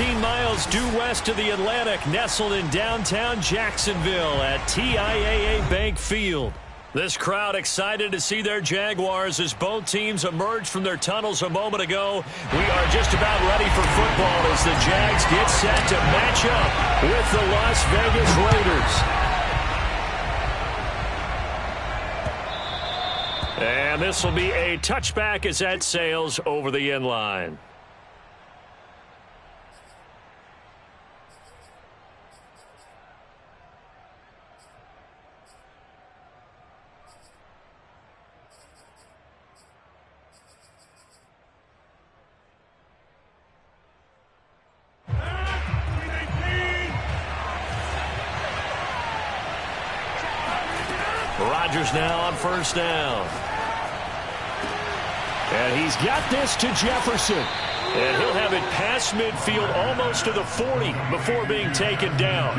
14 miles due west of the Atlantic, nestled in downtown Jacksonville at TIAA Bank Field. This crowd excited to see their Jaguars as both teams emerged from their tunnels a moment ago. We are just about ready for football as the Jags get set to match up with the Las Vegas Raiders. And this will be a touchback as that sails over the end line. Rodgers now on first down. And he's got this to Jefferson. And he'll have it past midfield almost to the 40 before being taken down.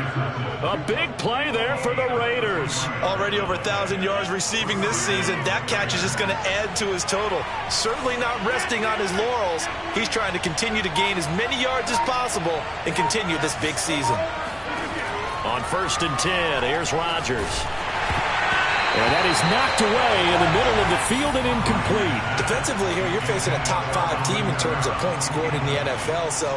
A big play there for the Raiders. Already over 1,000 yards receiving this season. That catch is just going to add to his total. Certainly not resting on his laurels. He's trying to continue to gain as many yards as possible and continue this big season. On first and 10, here's Rodgers. And that is knocked away in the middle of the field and incomplete. Defensively here, you're facing a top-5 team in terms of points scored in the NFL. So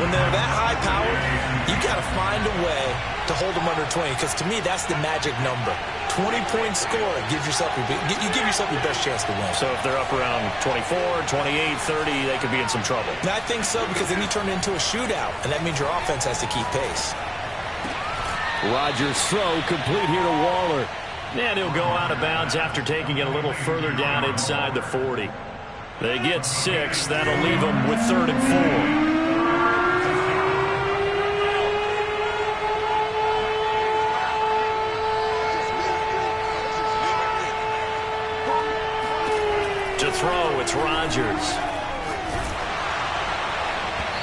when they're that high-powered, you got to find a way to hold them under 20. Because to me, that's the magic number. 20-point score gives yourself you give yourself your best chance to win. So if they're up around 24, 28, 30, they could be in some trouble. And I think so, because then you turn it into a shootout, and that means your offense has to keep pace. Rodgers' throw complete here to Waller. And he'll go out of bounds after taking it a little further down inside the 40. They get 6. That'll leave them with 3rd and 4. To throw, it's Rodgers.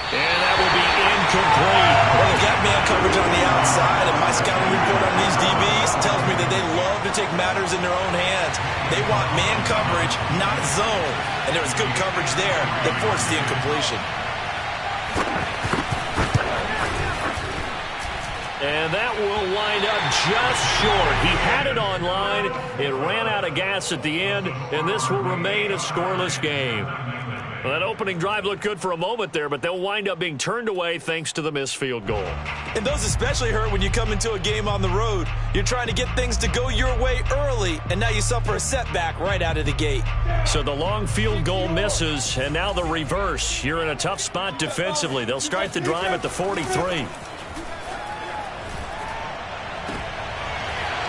And that will be incomplete. Well, they got man coverage on the outside, and my scouting report on these DBs tells me that they love to take matters in their own hands. They want man coverage, not zone. And there was good coverage there that forced the incompletion. And that will wind up just short. He had it on line. It ran out of gas at the end, and this will remain a scoreless game. Well, that opening drive looked good for a moment there, but they'll wind up being turned away thanks to the missed field goal. And those especially hurt when you come into a game on the road. You're trying to get things to go your way early, and now you suffer a setback right out of the gate. So the long field goal misses, and now the reverse. You're in a tough spot defensively. They'll start the drive at the 43.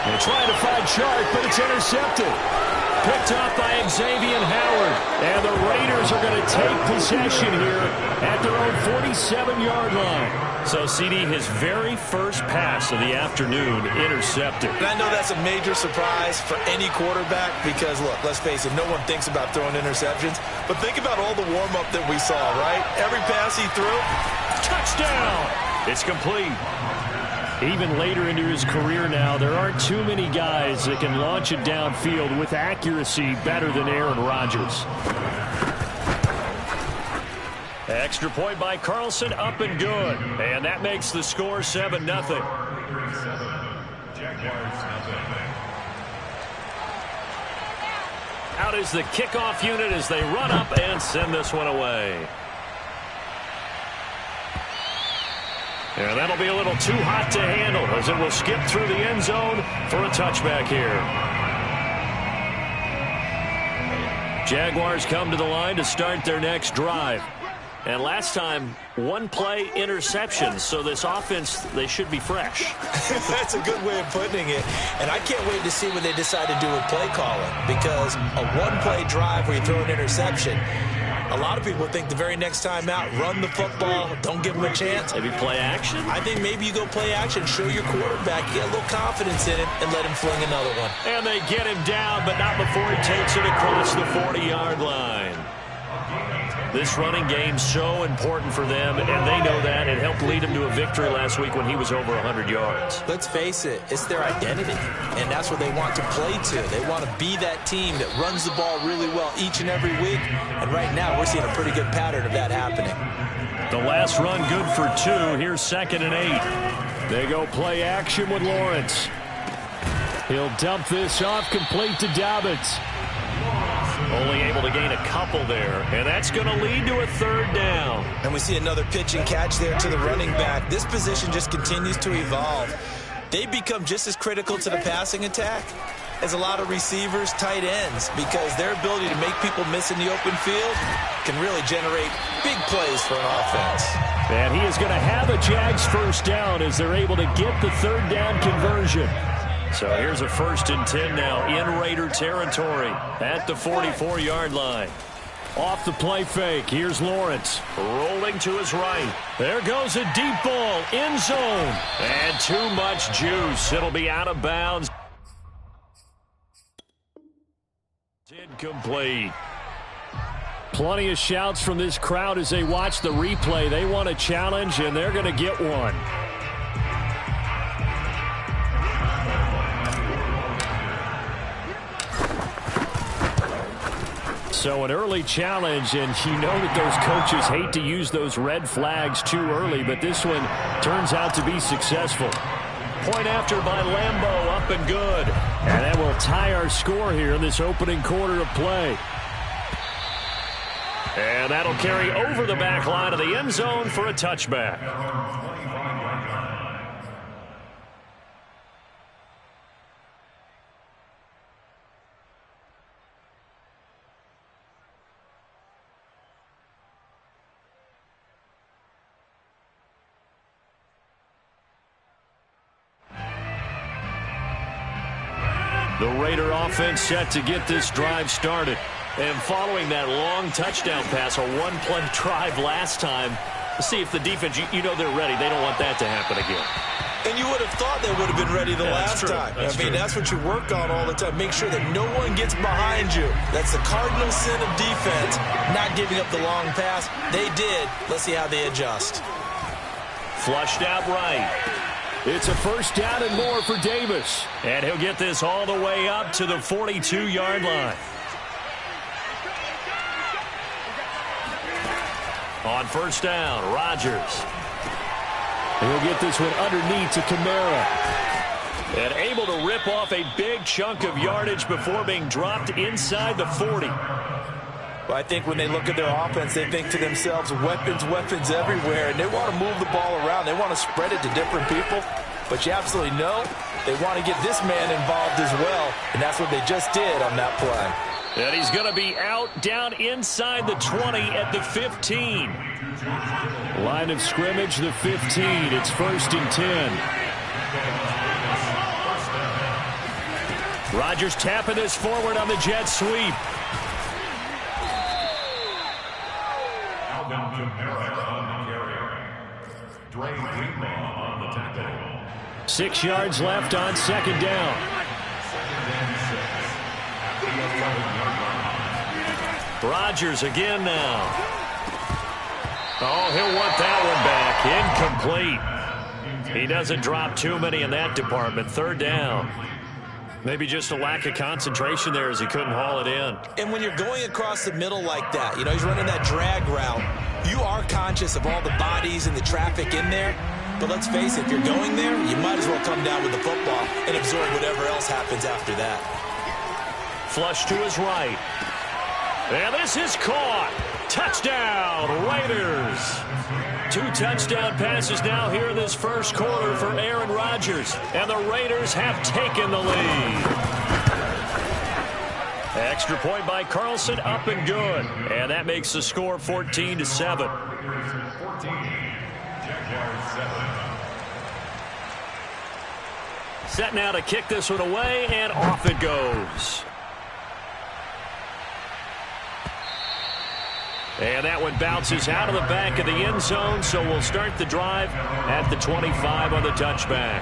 They're trying to find Chark, but it's intercepted. Picked off by Xavier Howard. And the Raiders are going to take possession here at their own 47-yard line. So, CD, his very first pass of the afternoon intercepted. And I know that's a major surprise for any quarterback because, look, let's face it, no one thinks about throwing interceptions. But think about all the warm-up that we saw, right? Every pass he threw. Touchdown! It's complete. Even later into his career now, there aren't too many guys that can launch it downfield with accuracy better than Aaron Rodgers. Extra point by Carlson, up and good. And that makes the score 7-0. Out is the kickoff unit as they run up and send this one away. And that'll be a little too hot to handle as it will skip through the end zone for a touchback here. Jaguars come to the line to start their next drive. And last time, one play interception, so this offense, they should be fresh. That's a good way of putting it. And I can't wait to see what they decide to do with play calling, because a one-play drive where you throw an interception, a lot of people think the very next time out, run the football, don't give them a chance. Maybe play action? I think maybe you go play action, show your quarterback, get a little confidence in it, and let him fling another one. And they get him down, but not before he takes it across the 40-yard line. This running game's so important for them, and they know that. It helped lead them to a victory last week when he was over 100 yards. Let's face it, it's their identity, and that's what they want to play to. They want to be that team that runs the ball really well each and every week, and right now we're seeing a pretty good pattern of that happening. The last run good for 2. Here's 2nd and 8. They go play action with Lawrence. He'll dump this off complete to Dobbins. Only able to gain a couple there, and that's going to lead to a 3rd down. And we see another pitch and catch there to the running back. This position just continues to evolve. They become just as critical to the passing attack as a lot of receivers, tight ends, because their ability to make people miss in the open field can really generate big plays for an offense. And he is going to have a Jags 1st down as they're able to get the 3rd down conversion. So here's a 1st and 10 now in Raider territory at the 44-yard line. Off the play fake, here's Lawrence rolling to his right. There goes a deep ball, end zone, and too much juice. It'll be out of bounds. Incomplete. Plenty of shouts from this crowd as they watch the replay. They want a challenge, and they're going to get one. So an early challenge, and you know that those coaches hate to use those red flags too early, but this one turns out to be successful. Point after by Lambeau, up and good. And that will tie our score here in this opening quarter of play. And that'll carry over the back line of the end zone for a touchback. The Raider offense set to get this drive started. And following that long touchdown pass, a one-play drive last time, see if the defense, you know they're ready. They don't want that to happen again. And you would have thought they would have been ready the last time. That's what you work on all the time. Make sure that no one gets behind you. That's the cardinal sin of defense, not giving up the long pass. They did. Let's see how they adjust. Flushed out right. It's a 1st down and more for Davis. And he'll get this all the way up to the 42-yard line. On 1st down, Rodgers. He'll get this one underneath to Kamara. And able to rip off a big chunk of yardage before being dropped inside the 40. Well, I think when they look at their offense, they think to themselves, weapons, weapons everywhere, and they want to move the ball around. They want to spread it to different people. But you absolutely know they want to get this man involved as well, and that's what they just did on that play. And he's going to be out down inside the 20 at the 15. Line of scrimmage, the 15. It's 1st and 10. Rodgers tapping this forward on the jet sweep. On the carrier. 6 yards left on 2nd down. Rodgers again now. Oh, he'll want that one back. Incomplete. He doesn't drop too many in that department. 3rd down. Maybe just a lack of concentration there as he couldn't haul it in. And when you're going across the middle like that, he's running that drag route, you are conscious of all the bodies and the traffic in there. But let's face it, if you're going there, you might as well come down with the football and absorb whatever else happens after that. Flush to his right. And this is caught. Touchdown, Raiders. 2 touchdown passes now here in this 1st quarter for Aaron Rodgers. And the Raiders have taken the lead. Extra point by Carlson, up and good. And that makes the score 14-7. Set now to kick this one away, and off it goes. And that one bounces out of the back of the end zone, so we'll start the drive at the 25 on the touchback.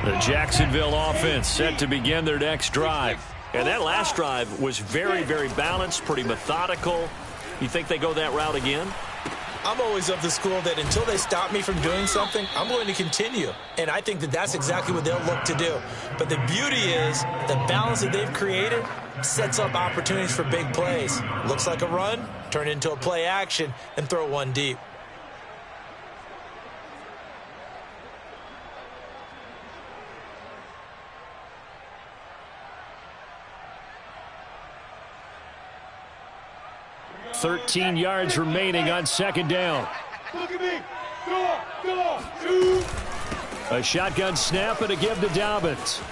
The Jacksonville offense set to begin their next drive. And that last drive was very, very balanced, pretty methodical. You think they go that route again? I'm always of the school that until they stop me from doing something, I'm going to continue. And I think that that's exactly what they'll look to do. But the beauty is the balance that they've created sets up opportunities for big plays. Looks like a run, turn it into a play action, and throw one deep. "13 yards remaining on second down. Look at me. Go, shoot. A shotgun snap and a give to Dobbins.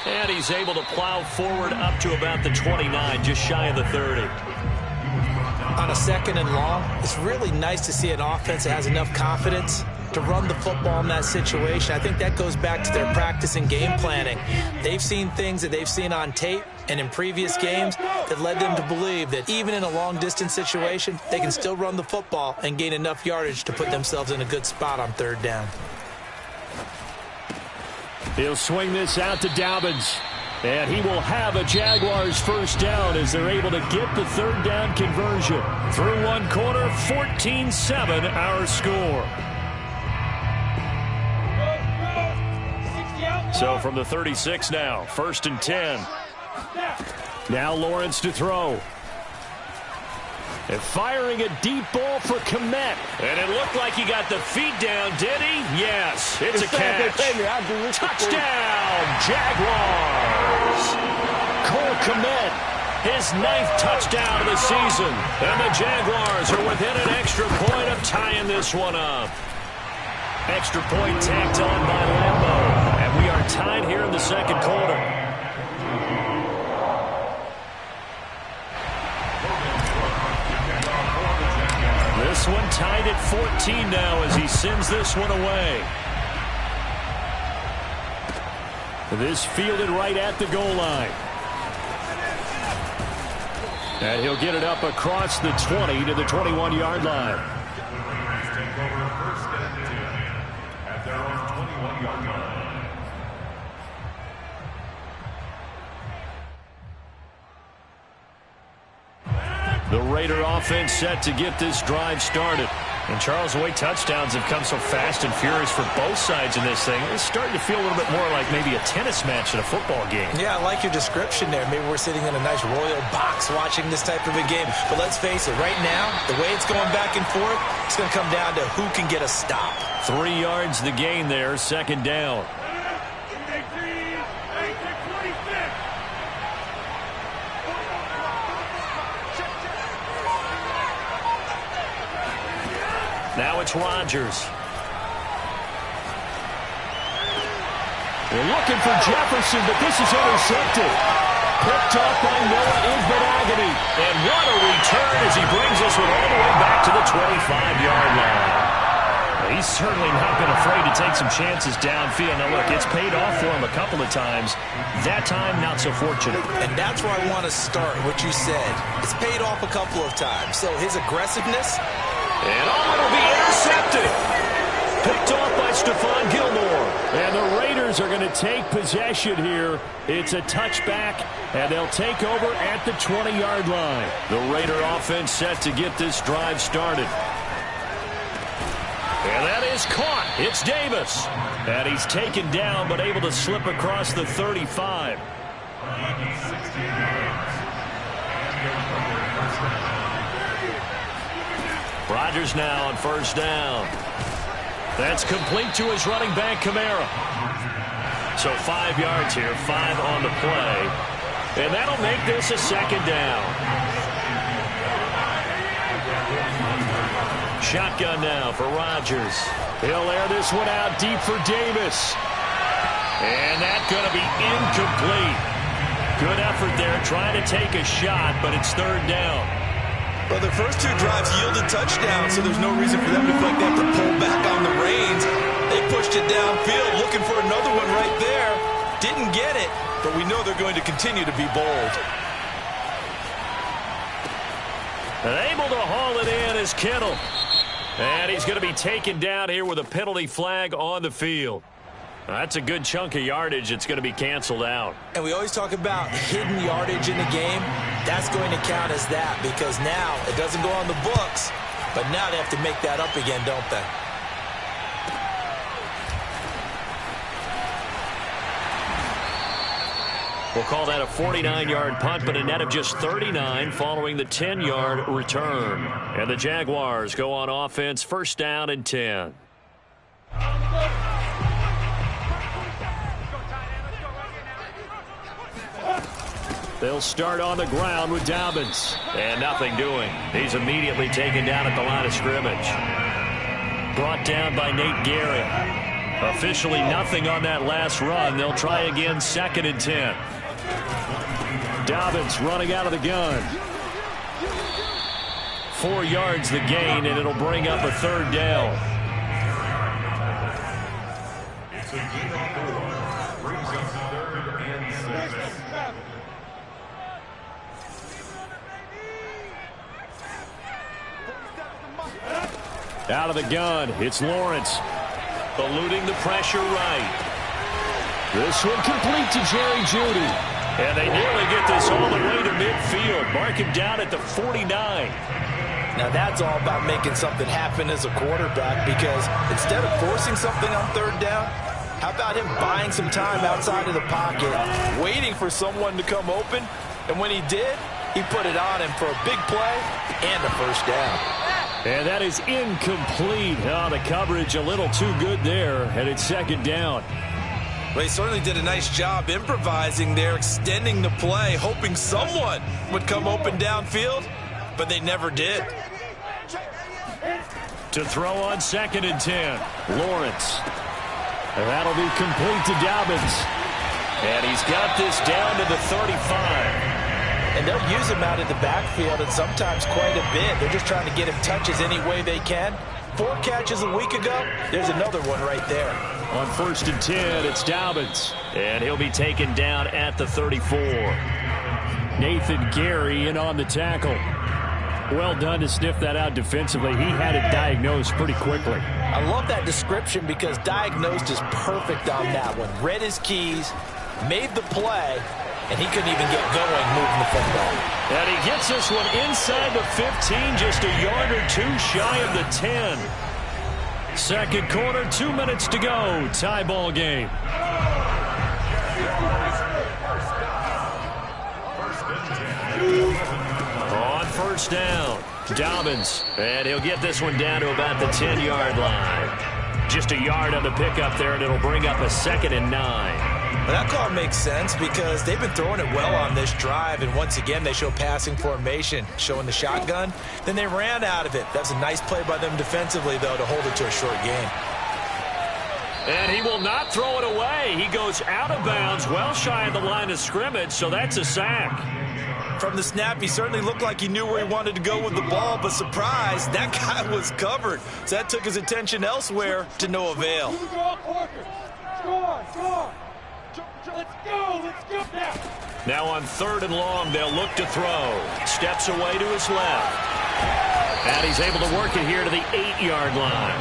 And he's able to plow forward up to about the 29, just shy of the 30. On a second and long, it's really nice to see an offense that has enough confidence to run the football in that situation. I think that goes back to their practice and game planning. They've seen things that they've seen on tape and in previous games that led them to believe that even in a long-distance situation, they can still run the football and gain enough yardage to put themselves in a good spot on third down. He'll swing this out to Dobbins. And he will have a Jaguars first down as they're able to get the third down conversion. Through one quarter, 14-7 our score. So from the 36 now, 1st and 10. Now Lawrence to throw. And firing a deep ball for Kmet. And it looked like he got the feet down, did he? Yes, it's a catch. Touchdown, Jaguars. Cole Kmet, his 9th touchdown of the season. And the Jaguars are within an extra point of tying this one up. Extra point tacked on by Lambeau. And we are tied here in the second quarter. This one tied at 14 now as he sends this one away. This fielded right at the goal line. And he'll get it up across the 20 to the 21-yard line. At their own 21-yard line. The Raider offense set to get this drive started. And Charles, the way touchdowns have come so fast and furious for both sides in this thing, it's starting to feel a little bit more like maybe a tennis match in a football game. Yeah, I like your description there. Maybe we're sitting in a nice royal box watching this type of a game. But let's face it, right now, the way it's going back and forth, it's going to come down to who can get a stop. 3 yards the gain there, second down. Now it's Rodgers. They're looking for Jefferson, but this is intercepted. Picked up by Noah Ibbenagany. And what a return as he brings this one all the way back to the 25-yard line. He's certainly not been afraid to take some chances downfield. Now, look, it's paid off for him a couple of times. That time, not so fortunate. And that's where I want to start, what you said. It's paid off a couple of times. So his aggressiveness... And it'll be intercepted. Picked off by Stephon Gilmore. And the Raiders are going to take possession here. It's a touchback, and they'll take over at the 20-yard line. The Raider offense set to get this drive started. And that is caught. It's Davis. And he's taken down, but able to slip across the 35. Rodgers now on first down. That's complete to his running back, Kamara. So 5 yards here, 5 on the play. And that'll make this a second down. Shotgun now for Rodgers. He'll air this one out deep for Davis. And that's going to be incomplete. Good effort there, trying to take a shot, but it's third down. Well, their first 2 drives yielded touchdowns, so there's no reason for them to feel like they have to pull back on the reins. They pushed it downfield, looking for another one right there. Didn't get it, but we know they're going to continue to be bold. And able to haul it in is Kittle. And he's going to be taken down here with a penalty flag on the field. That's a good chunk of yardage. It's going to be canceled out. And we always talk about hidden yardage in the game. That's going to count as that because now it doesn't go on the books, but now they have to make that up again, don't they? We'll call that a 49-yard punt, but a net of just 39 following the 10-yard return. And the Jaguars go on offense, first down and 10. They'll start on the ground with Dobbins. And nothing doing. He's immediately taken down at the line of scrimmage. Brought down by Nate Gary. Officially nothing on that last run. They'll try again, second and 10. Dobbins running out of the gun. 4 yards the gain, and it'll bring up a third down. It's a gain of 4. Brings up 3rd and 6. Out of the gun, it's Lawrence. Eluding the pressure right. This one complete to Jerry Jeudy. And they nearly get this all the way to midfield. Mark him down at the 49. Now that's all about making something happen as a quarterback, because instead of forcing something on third down, how about him buying some time outside of the pocket, waiting for someone to come open, and when he did, he put it on him for a big play and a first down. And that is incomplete. Oh, the coverage a little too good there, and it's second down. Well, he certainly did a nice job improvising there, extending the play, hoping someone would come open downfield, but they never did. To throw on second and 10, Lawrence. And that'll be complete to Dobbins. And he's got this down to the 35. And they'll use him out of the backfield, and sometimes quite a bit. They're just trying to get him touches any way they can. 4 catches a week ago, there's another one right there. On first and 10, it's Dobbins. And he'll be taken down at the 34. Nathan Gary in on the tackle. Well done to sniff that out defensively. He had it diagnosed pretty quickly. I love that description because diagnosed is perfect on that one. Read his keys, made the play, and he couldn't even get going moving the football. And he gets this one inside the 15, just a yard or two shy of the 10. Second quarter, 2 minutes to go. Tie ball game. On first down, Dobbins. And he'll get this one down to about the 10-yard line. Just a yard on the pickup there, and it'll bring up a second and 9. Well, that call makes sense because they've been throwing it well on this drive, and once again they show passing formation, showing the shotgun. Then they ran out of it. That's a nice play by them defensively, though, to hold it to a short gain. And he will not throw it away. He goes out of bounds, well shy of the line of scrimmage, so that's a sack. From the snap, he certainly looked like he knew where he wanted to go with the ball, but surprise, that guy was covered. So that took his attention elsewhere to no avail. Let's go now. Now on third and long, they'll look to throw. Steps away to his left. And he's able to work it here to the 8-yard line.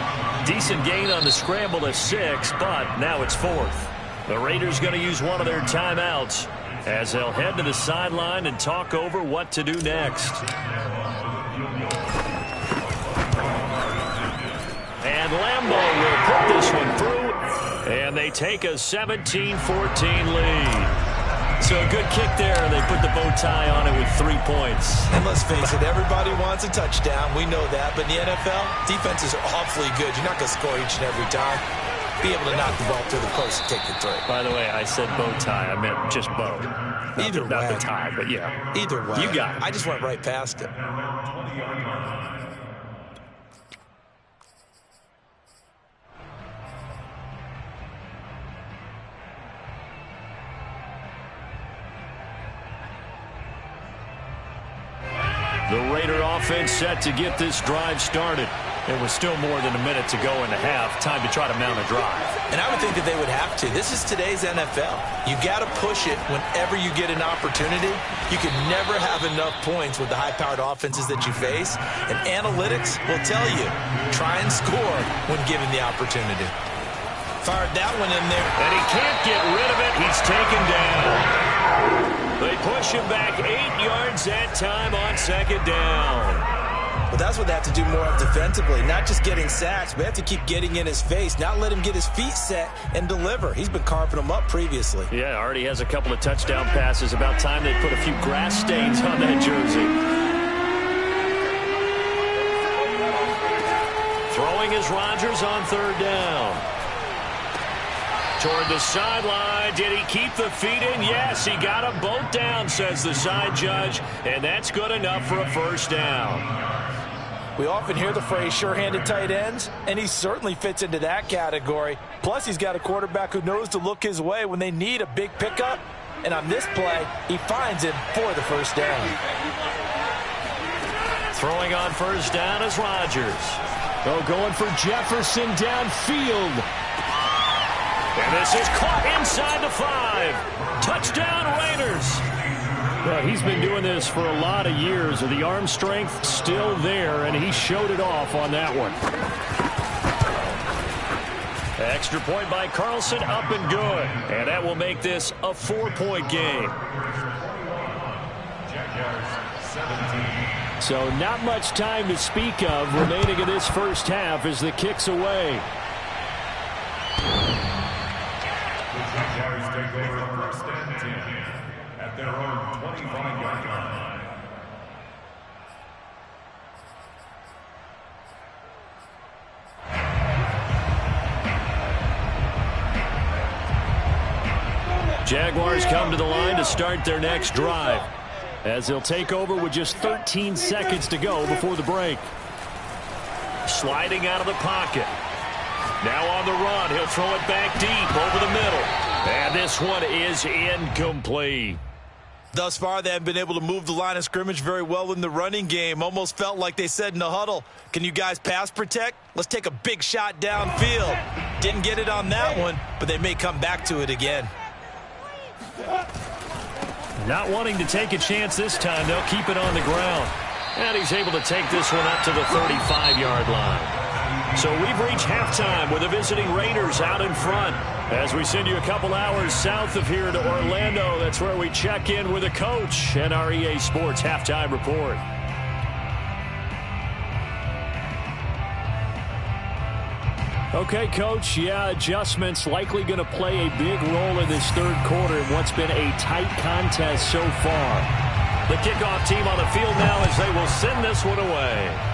Decent gain on the scramble to 6, but now it's 4th. The Raiders going to use one of their timeouts as they'll head to the sideline and talk over what to do next. And Lambeau will put this one through, and they take a 17-14 lead. So a good kick there. They put the bow tie on it with 3 points. And let's face it, everybody wants a touchdown. We know that. But in the NFL, defenses are awfully good. You're not going to score each and every time. Be able to knock the ball through the post and take the 3. By the way, I said bow tie. I meant just bow. Either way. Not the tie, but yeah. Either way. You got it. I just went right past it. The Raider offense set to get this drive started. It was still more than a minute to go in the half. Time to try to mount a drive. And I would think that they would have to. This is today's NFL. You got to push it whenever you get an opportunity. You can never have enough points with the high-powered offenses that you face. And analytics will tell you, try and score when given the opportunity. Fired that one in there. And he can't get rid of it. He's taken down. They push him back 8 yards that time on second down. Well, that's what they have to do more of defensively, not just getting sacks, but they have to keep getting in his face, not let him get his feet set and deliver. He's been carving them up previously. Yeah, already has a couple of touchdown passes. About time they put a few grass stains on that jersey. Throwing is Rodgers on third down. Toward the sideline. Did he keep the feet in? Yes, he got them both down, says the side judge, and that's good enough for a first down. We often hear the phrase sure-handed tight ends, and he certainly fits into that category. Plus, he's got a quarterback who knows to look his way when they need a big pickup. And on this play, he finds him for the first down. Throwing on first down is Rodgers. Oh, going for Jefferson downfield. And this is caught inside the 5. Touchdown, Raiders. Well, he's been doing this for a lot of years. The arm strength still there, and he showed it off on that one. Extra point by Carlson, up and good. And that will make this a 4-point game. So not much time to speak of remaining in this first half as the kick's away. Jaguars take over first and 10 at their own 25-yard line. Jaguars come to the line to start their next drive, as they'll take over with just 13 seconds to go before the break. Sliding out of the pocket. Now on the run, he'll throw it back deep over the middle. And this one is incomplete. Thus far, they haven't been able to move the line of scrimmage very well in the running game. Almost felt like they said in the huddle, can you guys pass protect? Let's take a big shot downfield. Didn't get it on that one, but they may come back to it again. Not wanting to take a chance this time, they'll keep it on the ground. And he's able to take this one up to the 35-yard line. So we've reached halftime with the visiting Raiders out in front. As we send you a couple hours south of here to Orlando, that's where we check in with the coach and our EA Sports Halftime Report. Okay, Coach, yeah, adjustments likely going to play a big role in this third quarter in what's been a tight contest so far. The kickoff team on the field now as they will send this one away.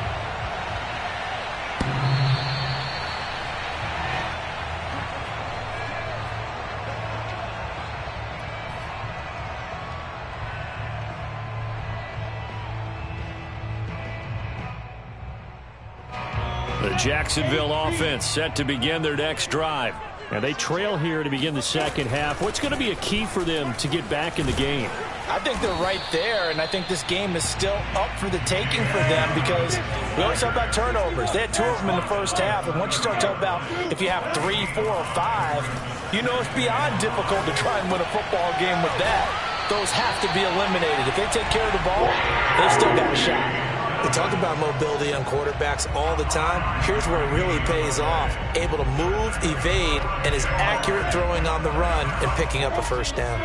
The Jacksonville offense set to begin their next drive. And they trail here to begin the second half. What's going to be a key for them to get back in the game? I think they're right there, and I think this game is still up for the taking for them because we always talk about turnovers. They had 2 of them in the first half, and once you start talking about if you have 3, 4, or 5, you know it's beyond difficult to try and win a football game with that. Those have to be eliminated. If they take care of the ball, they've still got a shot. They talk about mobility on quarterbacks all the time. Here's where it really pays off. Able to move, evade, and is accurate throwing on the run and picking up a first down.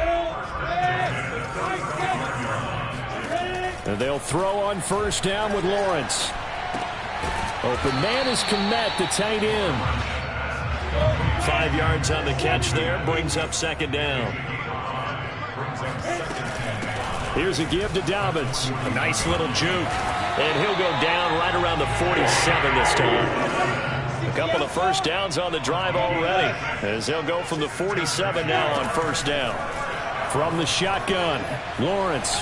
And they'll throw on first down with Lawrence. Open man is Kmet, the tight end. 5 yards on the catch there. Brings up second down. Here's a give to Dobbins. A nice little juke. And he'll go down right around the 47 this time. A couple of first downs on the drive already, as they'll go from the 47 now on first down. From the shotgun, Lawrence.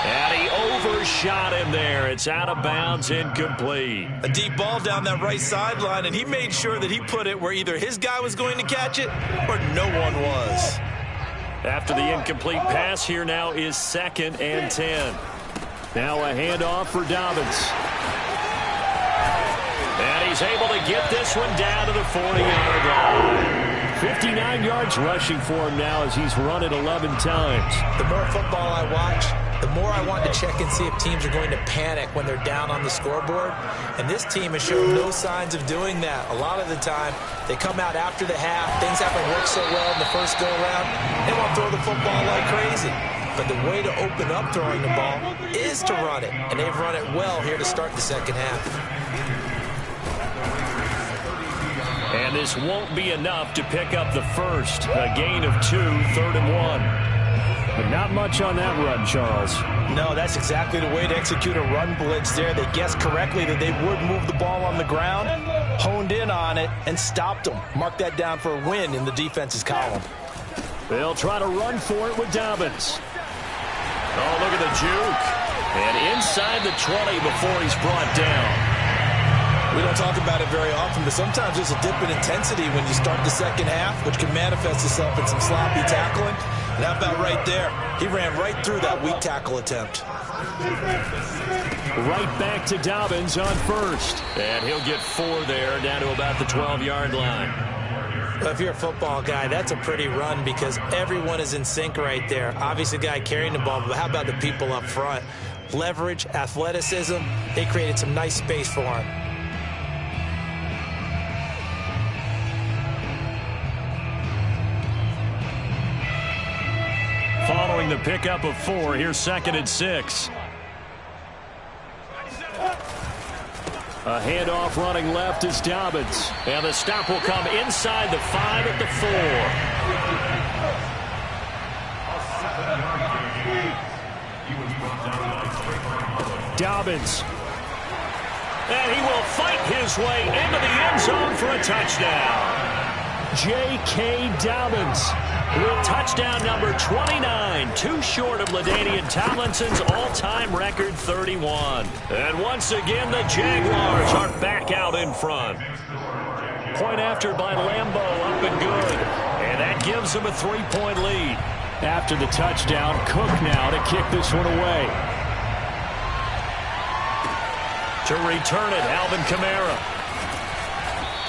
And he overshot him there. It's out of bounds, incomplete. A deep ball down that right sideline, and he made sure that he put it where either his guy was going to catch it or no one was. After the incomplete pass, here now is 2nd and 10. Now a handoff for Dobbins. And he's able to get this one down to the 40-yard line. 59 yards rushing for him now as he's run it 11 times. The more football I watch, the more I want to check and see if teams are going to panic when they're down on the scoreboard. And this team has shown no signs of doing that. A lot of the time, they come out after the half. Things haven't worked so well in the first go-around. They want to throw the football like crazy. But the way to open up throwing the ball is to run it. And they've run it well here to start the second half. And this won't be enough to pick up the first. A gain of 2, 3rd and 1. But not much on that run, Charles. No, that's exactly the way to execute a run blitz there. They guessed correctly that they would move the ball on the ground, honed in on it, and stopped them. Mark that down for a win in the defense's column. They'll try to run for it with Dobbins. Oh, look at the juke. And inside the 20 before he's brought down. We don't talk about it very often, but sometimes there's a dip in intensity when you start the second half, which can manifest itself in some sloppy tackling. And how about right there? He ran right through that weak tackle attempt. Right back to Dobbins on first. And he'll get 4 there, down to about the 12-yard line. Well, if you're a football guy, that's a pretty run because everyone is in sync right there. Obviously, the guy carrying the ball, but how about the people up front? Leverage, athleticism, they created some nice space for him. Following the pickup of 4, here's 2nd and 6. A handoff running left is Dobbins. And the stop will come inside the 5 at the 4. Dobbins. And he will fight his way into the end zone for a touchdown. J.K. Dobbins with touchdown number 29, too short of LaDainian Tomlinson's all-time record 31. And once again, the Jaguars are back out in front. Point after by Lambeau, up and good. And that gives them a 3-point lead. After the touchdown, Cook now to kick this one away. To return it, Alvin Kamara.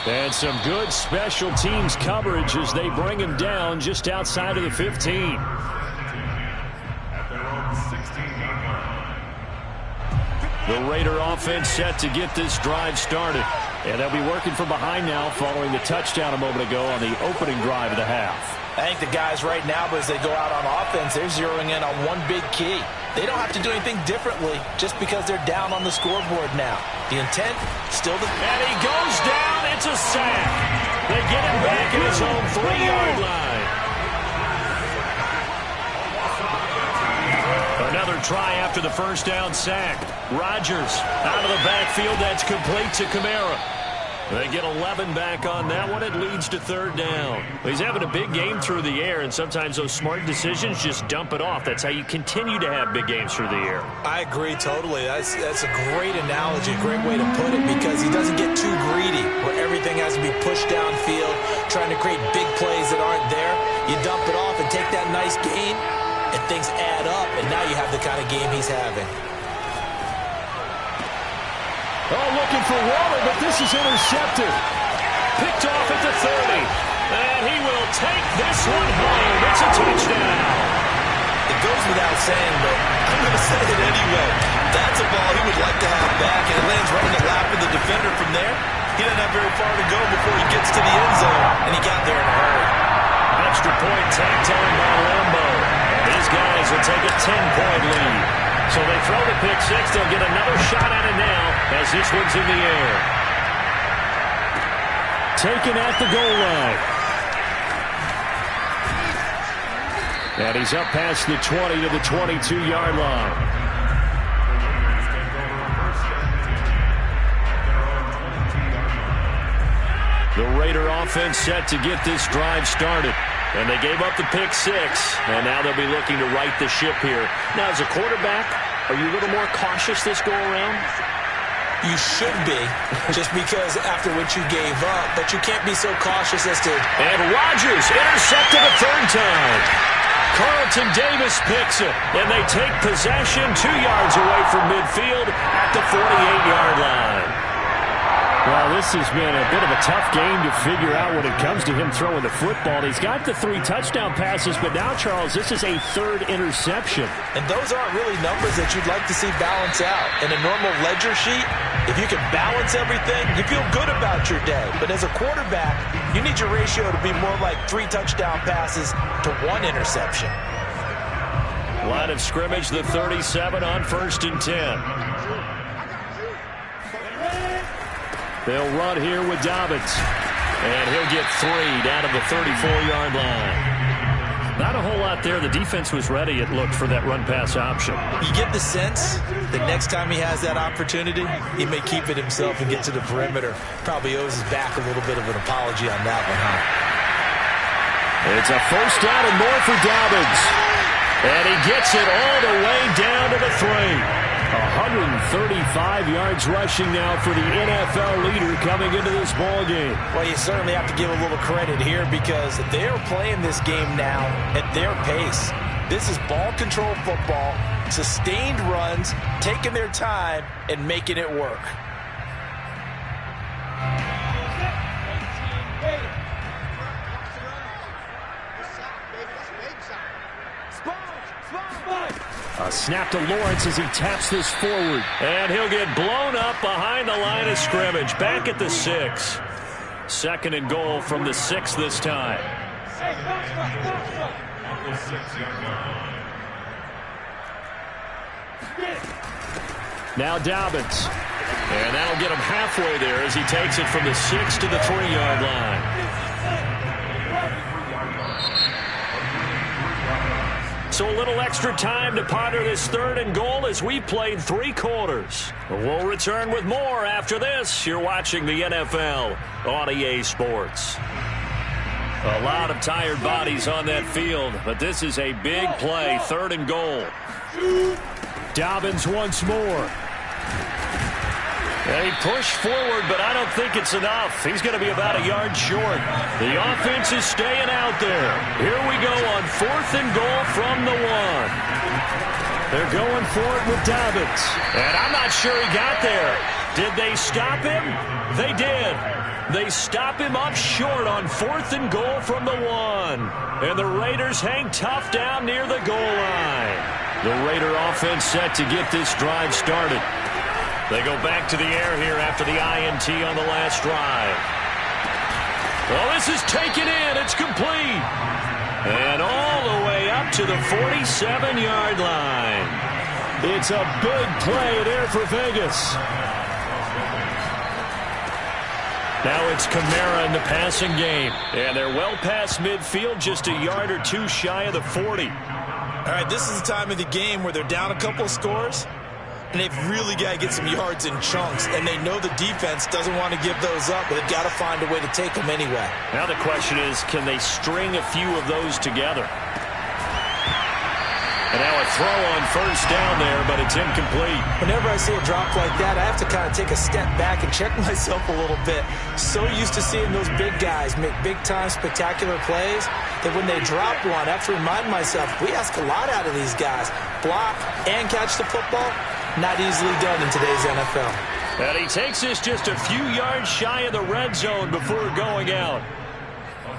And some good special teams coverage as they bring him down just outside of the 15. The Raider offense set to get this drive started. And they'll be working from behind now following the touchdown a moment ago on the opening drive of the half. I think the guys right now, as they go out on offense, they're zeroing in on one big key. They don't have to do anything differently just because they're down on the scoreboard now. The intent, still the... And he goes down. It's a sack. They get him back at his own 3-yard line. Another try after the first down sack. Rodgers out of the backfield. That's complete to Kamara. They get 11 back on that one. It leads to 3rd down. He's having a big game through the air, and sometimes those smart decisions just dump it off. That's how you continue to have big games through the air. I agree totally. That's a great analogy, a great way to put it, because he doesn't get too greedy where everything has to be pushed downfield, trying to create big plays that aren't there. You dump it off and take that nice gain, and things add up, and now you have the kind of game he's having. Oh, looking for Waller, but this is intercepted. Picked off at the 30. And he will take this one home. It's a touchdown. It goes without saying, but I'm going to say it anyway. That's a ball he would like to have back, and it lands right in the lap of the defender from there. He doesn't have very far to go before he gets to the end zone, and he got there in a hurry. Extra point tacked on by Lambeau. And these guys will take a 10-point lead. So they throw the pick 6. They'll get another shot at it now as this one's in the air. Taken at the goal line. And he's up past the 20 to the 22-yard line. The Raider offense set to get this drive started. And they gave up the pick 6, and now they'll be looking to right the ship here. Now, as a quarterback, are you a little more cautious this go-around? You should be, just because after what you gave up, but you can't be so cautious as to... And Rodgers intercepted a 3rd time. Carlton Davis picks it, and they take possession 2 yards away from midfield at the 48-yard line. Well, this has been a bit of a tough game to figure out when it comes to him throwing the football. He's got the 3 touchdown passes, but now, Charles, this is a 3rd interception. And those aren't really numbers that you'd like to see balance out. In a normal ledger sheet, if you can balance everything, you feel good about your day. But as a quarterback, you need your ratio to be more like 3 touchdown passes to 1 interception. Line of scrimmage, the 37 on 1st and 10. They'll run here with Dobbins. And he'll get 3 down to the 34-yard line. Not a whole lot there. The defense was ready, it looked, for that run-pass option. You get the sense that next time he has that opportunity, he may keep it himself and get to the perimeter. Probably owes his back a little bit of an apology on that one, huh? It's a 1st down and more for Dobbins. And he gets it all the way down to the 3. 135 yards rushing now for the NFL leader coming into this ball game. Well, you certainly have to give a little credit here because they are playing this game now at their pace. This is ball control football, sustained runs, taking their time and making it work. A snap to Lawrence as he taps this forward. And he'll get blown up behind the line of scrimmage. Back at the 6. 2nd and goal from the 6 this time. Now Dobbins. And that'll get him halfway there as he takes it from the 6 to the 3-yard line. So a little extra time to ponder this 3rd and goal as we played 3 quarters. We'll return with more after this. You're watching the NFL on EA Sports. A lot of tired bodies on that field, but this is a big play, 3rd and goal. Dobbins once more. They push forward, but I don't think it's enough. He's going to be about a yard short. The offense is staying out there. Here we go on 4th and goal from the 1. They're going for it with Dobbins. And I'm not sure he got there. Did they stop him? They did. They stop him up short on 4th and goal from the 1. And the Raiders hang tough down near the goal line. The Raider offense set to get this drive started. They go back to the air here after the INT on the last drive. Well, this is taken in. It's complete. And all the way up to the 47-yard line. It's a big play there for Vegas. Now it's Kamara in the passing game. And they're well past midfield, just a yard or 2 shy of the 40. All right, this is the time of the game where they're down a couple of scores. And they've really got to get some yards in chunks. And they know the defense doesn't want to give those up, but they've got to find a way to take them anyway. Now the question is, can they string a few of those together? And now a throw on 1st down there, but it's incomplete. Whenever I see a drop like that, I have to kind of take a step back and check myself a little bit. So used to seeing those big guys make big-time spectacular plays that when they drop one, I have to remind myself, we ask a lot out of these guys. Block and catch the football. Not easily done in today's NFL. And he takes this just a few yards shy of the red zone before going out.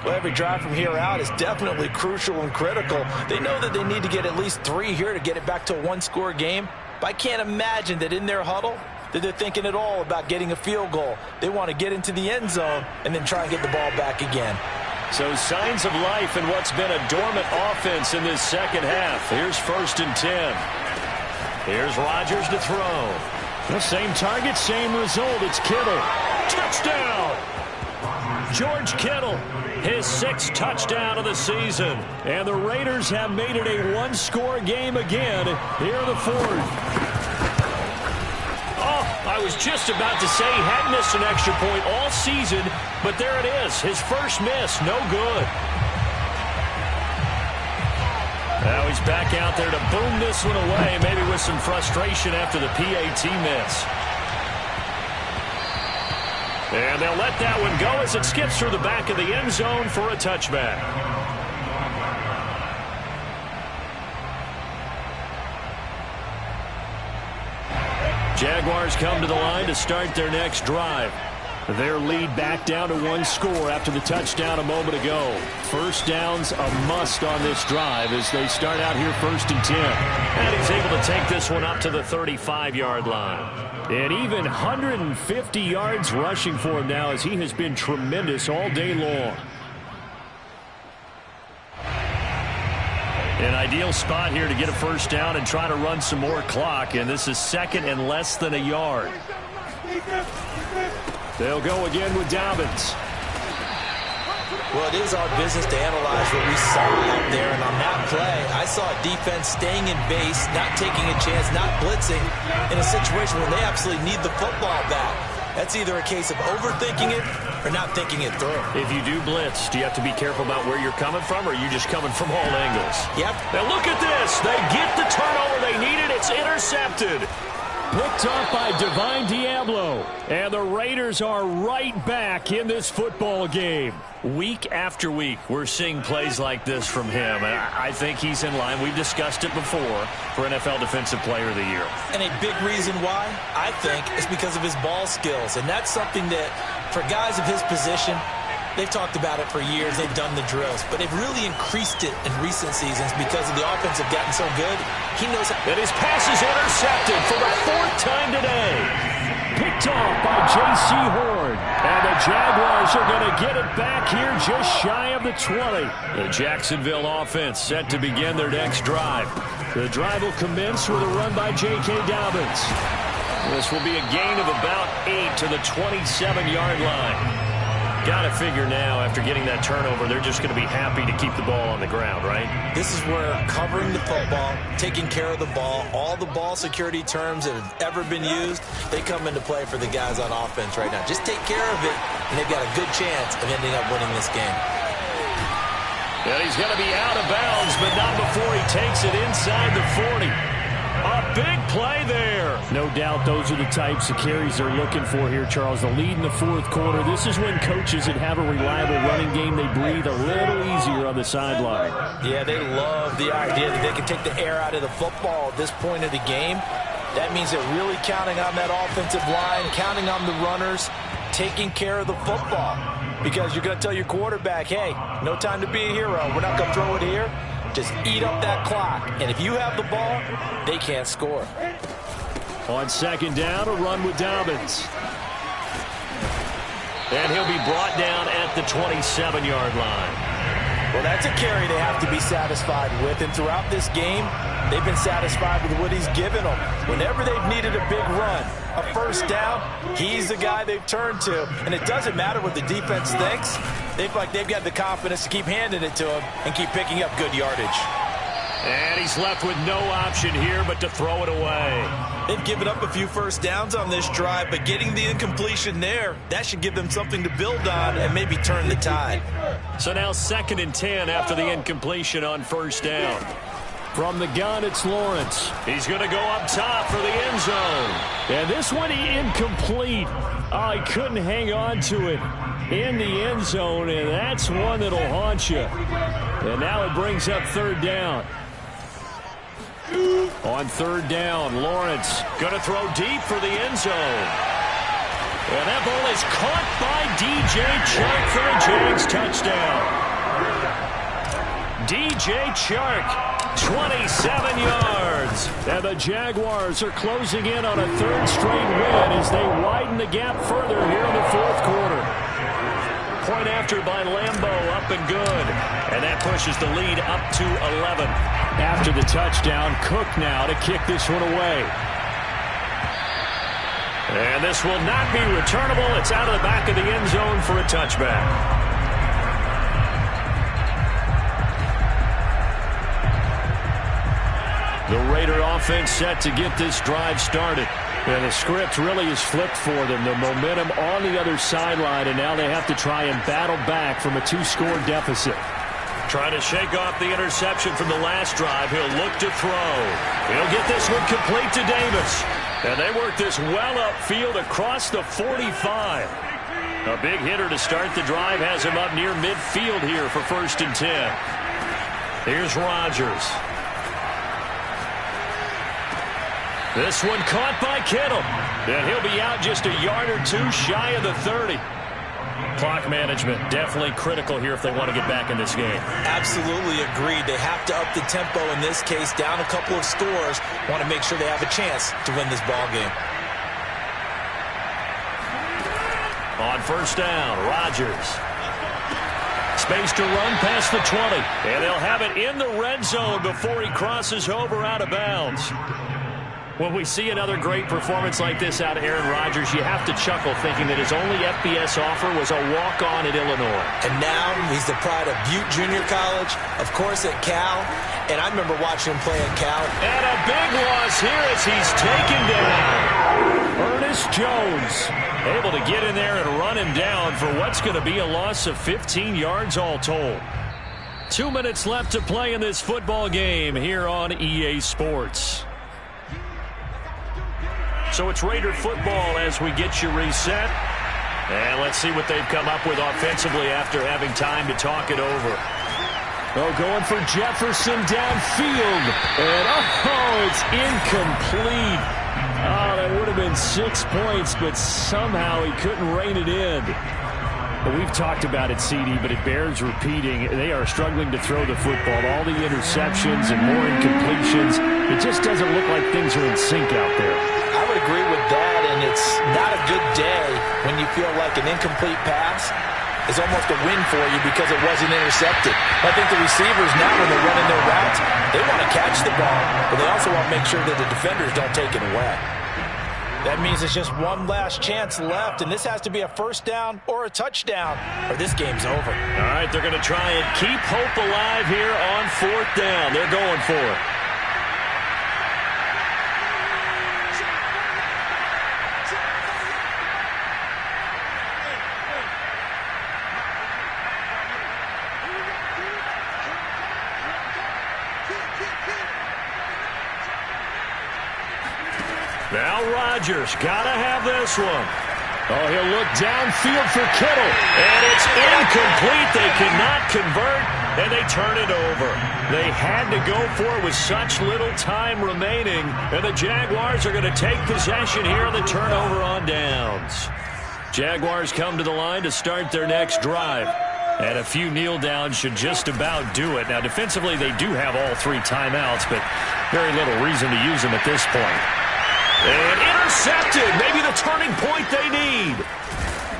Well, every drive from here out is definitely crucial and critical. They know that they need to get at least 3 here to get it back to a 1-score game. But I can't imagine that in their huddle that they're thinking at all about getting a field goal. They want to get into the end zone and then try and get the ball back again. So signs of life in what's been a dormant offense in this 2nd half. Here's 1st and 10. Here's Rodgers to throw. The same target, same result. It's Kittle. Touchdown! George Kittle, his 6th touchdown of the season. And the Raiders have made it a 1-score game again. Here are the 4th. Oh, I was just about to say he hadn't missed an extra point all season, but there it is. His first miss, no good. Now he's back out there to boom this one away, maybe with some frustration after the PAT miss. And they'll let that one go as it skips through the back of the end zone for a touchback. Jaguars come to the line to start their next drive. Their lead back down to 1 score after the touchdown a moment ago. 1st down's a must on this drive as they start out here 1st and 10. And he's able to take this one up to the 35-yard line. And even 150 yards rushing for him now as he has been tremendous all day long. An ideal spot here to get a first down and try to run some more clock, and this is second and less than a yard. They'll go again with Dobbins. Well, it is our business to analyze what we saw out there, and on that play, I saw a defense staying in base, not taking a chance, not blitzing, in a situation where they absolutely need the football back. That's either a case of overthinking it or not thinking it through. If you do blitz, do you have to be careful about where you're coming from, or are you just coming from all angles? Yep. Now look at this. They get the turnover they needed. It's intercepted. Picked off by Divine Diablo. And the Raiders are right back in this football game. Week after week, we're seeing plays like this from him. And I think he's in line. We've discussed it before for NFL Defensive Player of the Year. And a big reason why, I think, is because of his ball skills. And that's something that, for guys of his position, they've talked about it for years. They've done the drills. But they've really increased it in recent seasons because of the offense have gotten so good. He knows how. And his pass is intercepted for the fourth time today. Picked off by J.C. Horn. And the Jaguars are going to get it back here just shy of the 20. The Jacksonville offense set to begin their next drive. The drive will commence with a run by J.K. Dobbins. This will be a gain of about 8 to the 27-yard line. Got to figure now, after getting that turnover, they're just going to be happy to keep the ball on the ground, right? This is where covering the football, taking care of the ball, all the ball security terms that have ever been used, they come into play for the guys on offense right now. Just take care of it, and they've got a good chance of ending up winning this game. And he's going to be out of bounds, but not before he takes it inside the 40. A big play there. No doubt those are the types of carries they're looking for here, Charles. The lead in the fourth quarter. This is when coaches that have a reliable running game, they breathe a little easier on the sideline. Yeah, they love the idea that they can take the air out of the football at this point of the game. That means they're really counting on that offensive line, counting on the runners, taking care of the football. Because you're going to tell your quarterback, hey, no time to be a hero. We're not going to throw it here. Just eat up that clock. And if you have the ball, they can't score. On second down, a run with Dobbins. And he'll be brought down at the 27-yard line. Well, that's a carry they have to be satisfied with. And throughout this game, they've been satisfied with what he's given them. Whenever they've needed a big run, a first down, he's the guy they've turned to. And it doesn't matter what the defense thinks. They've got the confidence to keep handing it to him and keep picking up good yardage. And he's left with no option here but to throw it away. They've given up a few first downs on this drive, but getting the incompletion there, that should give them something to build on and maybe turn the tide. So now 2nd and 10 after the incompletion on first down. From the gun, it's Lawrence. He's going to go up top for the end zone. And this one incomplete. Oh, he couldn't hang on to it in the end zone, and that's one that'll haunt you. And now it brings up third down. On third down, Lawrence going to throw deep for the end zone. And that ball is caught by D.J. Chark for a Jags touchdown. D.J. Chark, 27 yards. And the Jaguars are closing in on a third straight win as they widen the gap further here in the fourth quarter. Point after by Lambeau, up and good. And that pushes the lead up to 11. After the touchdown, Cook now to kick this one away. And this will not be returnable. It's out of the back of the end zone for a touchback. The Raider offense set to get this drive started. And the script really is flipped for them. The momentum on the other sideline, and now they have to try and battle back from a 2-score deficit. Trying to shake off the interception from the last drive. He'll look to throw. He'll get this one complete to Davis. And they work this well upfield across the 45. A big hitter to start the drive has him up near midfield here for 1st and 10. Here's Rodgers. This one caught by Kittle. And he'll be out just a yard or two shy of the 30. Clock management definitely critical here if they want to get back in this game. Absolutely agreed. They have to up the tempo in this case, down a couple of scores. Want to make sure they have a chance to win this ball game. On first down, Rodgers space to run past the 20. And they'll have it in the red zone before he crosses over out of bounds. When we see another great performance like this out of Aaron Rodgers, you have to chuckle thinking that his only FBS offer was a walk-on at Illinois. And now he's the pride of Butte Junior College, of course at Cal, and I remember watching him play at Cal. And a big loss here as he's taken down. Ernest Jones able to get in there and run him down for what's going to be a loss of 15 yards all told. 2 minutes left to play in this football game here on EA Sports. So it's Raider football as we get you reset. And let's see what they've come up with offensively after having time to talk it over. Oh, going for Jefferson downfield. And, oh, it's incomplete. Oh, that would have been 6 points, but somehow he couldn't rein it in. But we've talked about it, CD, but it bears repeating. They are struggling to throw the football. All the interceptions and more incompletions. It just doesn't look like things are in sync out there. I would agree with that, and it's not a good day when you feel like an incomplete pass is almost a win for you because it wasn't intercepted. I think the receivers now, when they're running their routes, they want to catch the ball, but they also want to make sure that the defenders don't take it away. That means it's just one last chance left, and this has to be a first down or a touchdown, or this game's over. All right, they're going to try and keep hope alive here on fourth down. They're going for it. Now Rodgers got to have this one. Oh, he'll look downfield for Kittle. And it's incomplete. They cannot convert, and they turn it over. They had to go for it with such little time remaining, and the Jaguars are going to take possession here on the turnover on downs. Jaguars come to the line to start their next drive. And a few kneel downs should just about do it. Now, defensively, they do have all three timeouts, but very little reason to use them at this point. And intercepted. Maybe the turning point they need.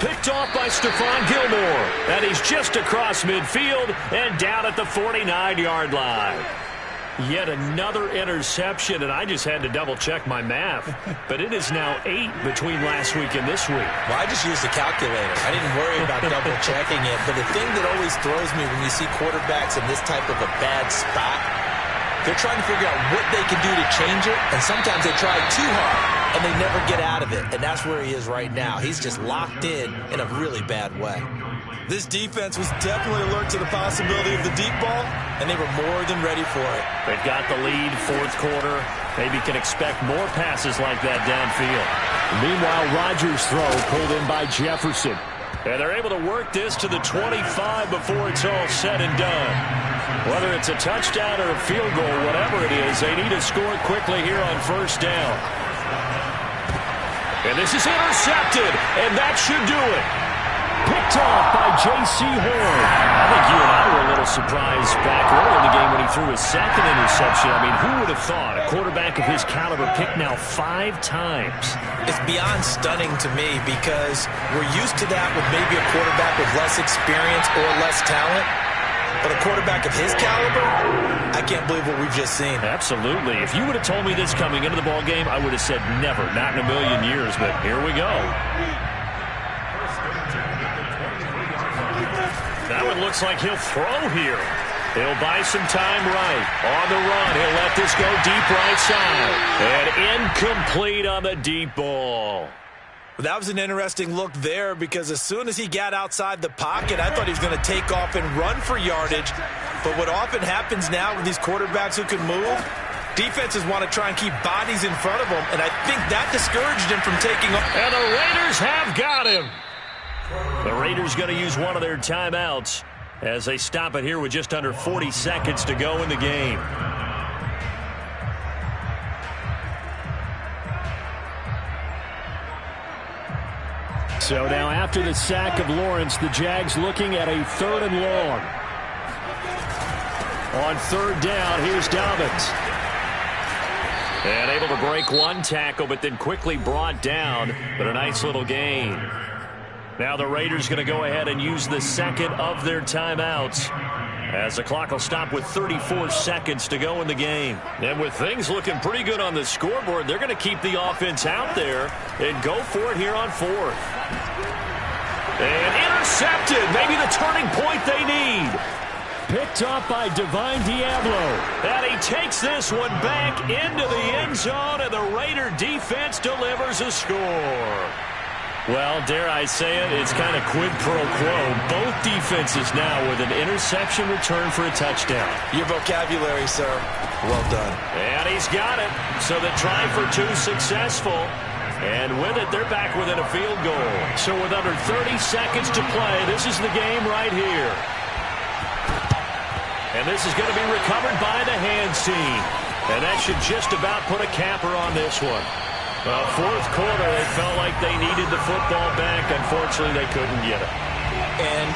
Picked off by Stephon Gilmore. And he's just across midfield and down at the 49-yard line. Yet another interception, and I just had to double-check my math. But it is now 8 between last week and this week. Well, I just used the calculator. I didn't worry about double-checking it. But the thing that always throws me when you see quarterbacks in this type of a bad spot, they're trying to figure out what they can do to change it, and sometimes they try too hard, and they never get out of it. And that's where he is right now. He's just locked in a really bad way. This defense was definitely alert to the possibility of the deep ball, and they were more than ready for it. They've got the lead, fourth quarter. Maybe can expect more passes like that downfield. Meanwhile, Rodgers' throw pulled in by Jefferson. And they're able to work this to the 25 before it's all said and done. Whether it's a touchdown or a field goal, whatever it is, they need to score quickly here on first down. And this is intercepted, and that should do it. Picked off by J.C. Horn. I think you and I were a little surprised back early in the game when he threw his second interception. I mean, who would have thought a quarterback of his caliber picked now 5 times? It's beyond stunning to me because we're used to that with maybe a quarterback with less experience or less talent. But a quarterback of his caliber, I can't believe what we've just seen. Absolutely. If you would have told me this coming into the ball game, I would have said never, not in a million years. But here we go. That one looks like he'll throw here. He'll buy some time right. On the run, he'll let this go deep right side. And incomplete on the deep ball. That was an interesting look there because as soon as he got outside the pocket, I thought he was going to take off and run for yardage. But what often happens now with these quarterbacks who can move, defenses want to try and keep bodies in front of them, and I think that discouraged him from taking off. And the Raiders have got him. The Raiders going to use one of their timeouts as they stop it here with just under 40 seconds to go in the game. So now after the sack of Lawrence, the Jags looking at a 3rd and long. On 3rd down, here's Dobbins. And able to break one tackle, but then quickly brought down. But a nice little gain. Now the Raiders going to go ahead and use the second of their timeouts, as the clock will stop with 34 seconds to go in the game. And with things looking pretty good on the scoreboard, they're going to keep the offense out there and go for it here on fourth. And intercepted. Maybe the turning point they need. Picked up by Divine Diablo. And he takes this one back into the end zone, and the Raider defense delivers a score. Well, dare I say it, it's kind of quid pro quo. Both defenses now with an interception return for a touchdown. Your vocabulary, sir. Well done. And he's got it. So the try for two successful. And with it, they're back within a field goal. So with under 30 seconds to play, this is the game right here. And this is going to be recovered by the hands team. And that should just about put a capper on this one. Fourth quarter, they felt like they needed the football back. Unfortunately, they couldn't get it. And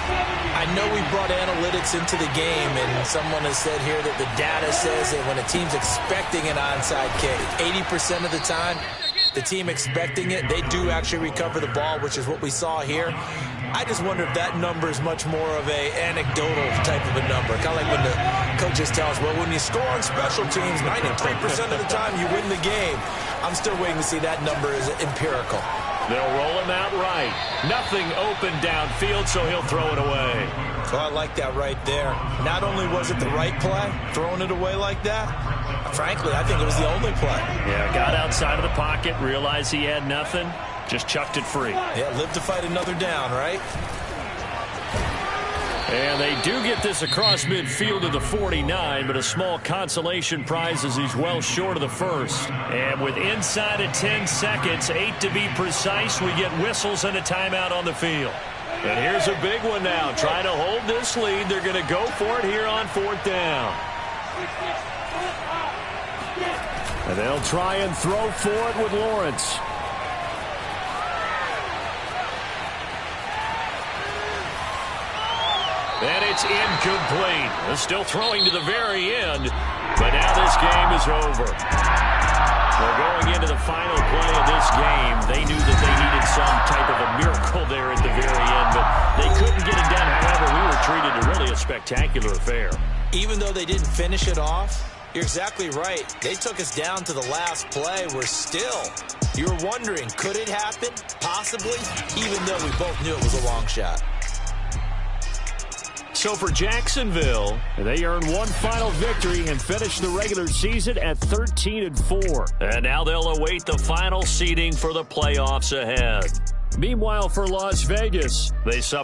I know we brought analytics into the game, and someone has said here that the data says that when a team's expecting an onside kick, 80% of the time, the team expecting it, they do actually recover the ball, which is what we saw here. I just wonder if that number is much more of a anecdotal type of a number. Kind of like when the coaches tell us, well, when you score on special teams, 93% of the time you win the game. I'm still waiting to see that number is empirical. They'll roll him out right. Nothing open downfield, so he'll throw it away. Well, I like that right there. Not only was it the right play, throwing it away like that, frankly, I think it was the only play. Yeah, got outside of the pocket, realized he had nothing, just chucked it free. Yeah, live to fight another down, right? And they do get this across midfield to the 49, but a small consolation prize as he's well short of the first. And with inside of 10 seconds, 8 to be precise, we get whistles and a timeout on the field. And here's a big one now. Trying to hold this lead. They're going to go for it here on fourth down. And they'll try and throw for it with Lawrence. And it's incomplete. They're still throwing to the very end, but now this game is over. Well, going into the final play of this game, they knew that they needed some type of a miracle there at the very end, but they couldn't get it done. However, we were treated to really a spectacular affair. Even though they didn't finish it off, you're exactly right. They took us down to the last play. You were wondering, could it happen? Possibly, even though we both knew it was a long shot. So for Jacksonville, they earn one final victory and finish the regular season at 13-4. And now they'll await the final seeding for the playoffs ahead. Meanwhile, for Las Vegas, they suffer